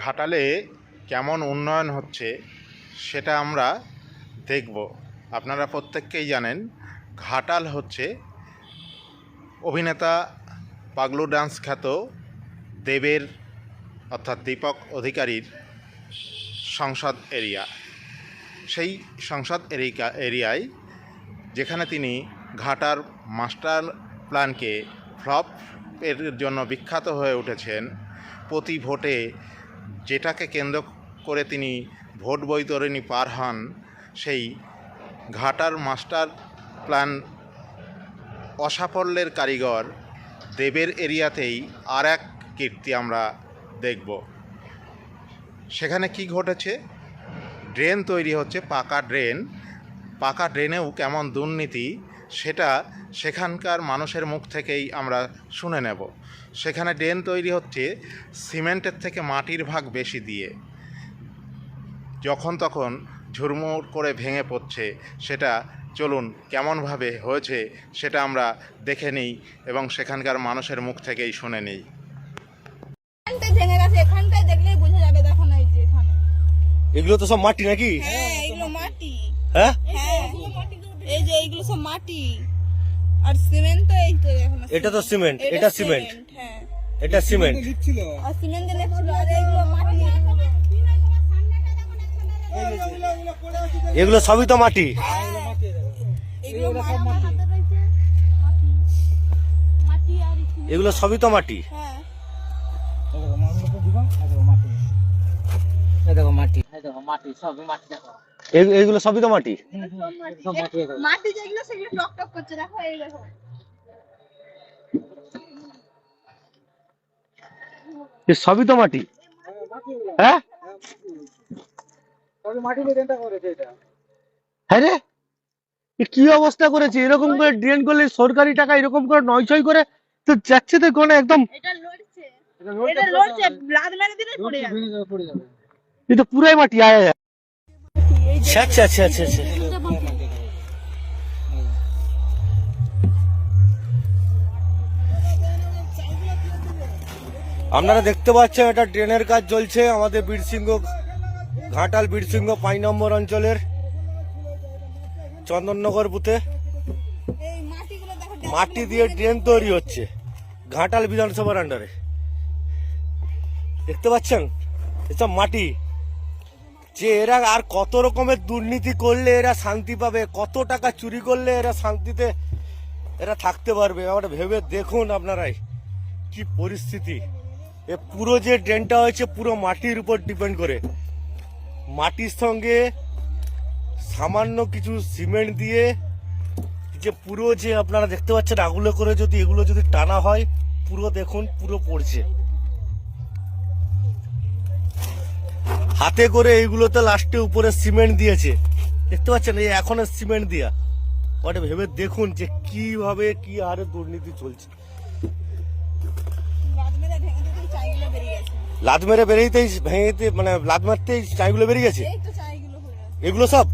ঘাটালে কেমন উন্নয়ন হচ্ছে সেটা আমরা দেখব। আপনারা প্রত্যেককেই জানেন ঘাটাল হচ্ছে অভিনেতা পাগলু ডান্স খ্যাত দেবের অর্থাৎ দীপক অধিকারীর সংসদ এরিয়া। সেই সংসদ এরিয়ায় যেখানে তিনি ঘাটার মাস্টার প্ল্যানকে ফ্লপ এর জন্য বিখ্যাত হয়ে উঠেছেন, প্রতি ভোটে যেটাকে কেন্দ্র করে তিনি ভোট বৈতরণী পার হন, সেই ঘাটার মাস্টার প্ল্যান অসাফল্যের কারিগর দেবের এরিয়াতেই আর এক কীর্তি আমরা দেখব। সেখানে কি ঘটেছে? ড্রেন তৈরি হচ্ছে, পাকা ড্রেনেও কেমন দুর্নীতি সেটা সেখানকার মানুষের মুখ থেকেই আমরা শুনে নেব। সেখানে ড্রেন তৈরি হচ্ছে সিমেন্টের থেকে মাটির ভাগ বেশি দিয়ে, যখন তখন ঝুরমুর করে ভেঙে পড়ছে। সেটা চলুন কেমনভাবে হয়েছে সেটা আমরা দেখে নিই এবং সেখানকার মানুষের মুখ থেকেই শুনে নিই। এগুলো তো সব মাটি নাকি? হ্যাঁ, এগুলো মাটি। হ্যাঁ, এই যে এইগুলো সব মাটি আর সিমেন্ট। তো এই তো এখন এটা তো সিমেন্ট, এটা সিমেন্ট। হ্যাঁ, এটা সিমেন্ট আর সিমেন্ট দিলে ছিল আর এইগুলো মাটি। এগুলো সবই তো মাটি। এগুলো মাটি। এগুলো সবই তো মাটি। হ্যাঁ, এগুলো সবই তো মাটি। মাটি যেগুলো সেগুলো টক টক করছে, দেখো এই দেখো। সবই তো মাটি। হ্যাঁ, হ্যাঁ রে, কি অবস্থা করেছে! এরকম করে ড্রেন করলে সরকারি টাকা এরকম করে নয়ছয় করে তো যাচ্ছে তো কোন একদম। এটা লড়ছে, লাদ মেরে দিলে পড়ে যাবে। এটা পুরাই মাটি। আচ্ছা আচ্ছা আচ্ছা আচ্ছা। আপনারা দেখতে পাচ্ছেন এটা ড্রেনের কাজ চলছে আমাদের বীরসিংহ, ঘাটাল বীরসিংহ 5 নম্বর অঞ্চলের চন্দননগর বুথে এই মাটিগুলো দেখো, মাটি দিয়ে ড্রেন তৈরি হচ্ছে ঘাটাল বিধানসভার আন্ডারে। দেখতে পাচ্ছেন এসব মাটি। যে এরা আর কত রকমের দুর্নীতি করলে এরা শান্তি পাবে, কত টাকা চুরি করলে এরা শান্তিতে এরা থাকতে পারবে, আমরা ভেবে দেখুন আপনারাই কি পরিস্থিতি। এ পুরো যে ড্রেনটা হয়েছে পুরো মাটির উপর ডিপেন্ড করে, মাটির সঙ্গে সামান্য কিছু সিমেন্ট দিয়ে যে পুরো যে আপনারা দেখতে পাচ্ছেন আগুলো করে যদি এগুলো যদি টানা হয়, পুরো দেখুন পুরো পড়ছে। হাতে করে এইগুলোতে লাস্টে উপরে সিমেন্ট দিয়েছে, দেখতে পাচ্ছেন এই এখনো সিমেন্ট দিয়া। ওটা ভেবে দেখুন যে কিভাবে কি হারে দুর্নীতি চলছে। লাদ মেরে বেরিয়েতেই ভেঙেতে মানে লাদ মারতেই চাইগুলো বেরিয়ে গেছে। এই তো চাইগুলো হয়ে আছে। এগুলো সব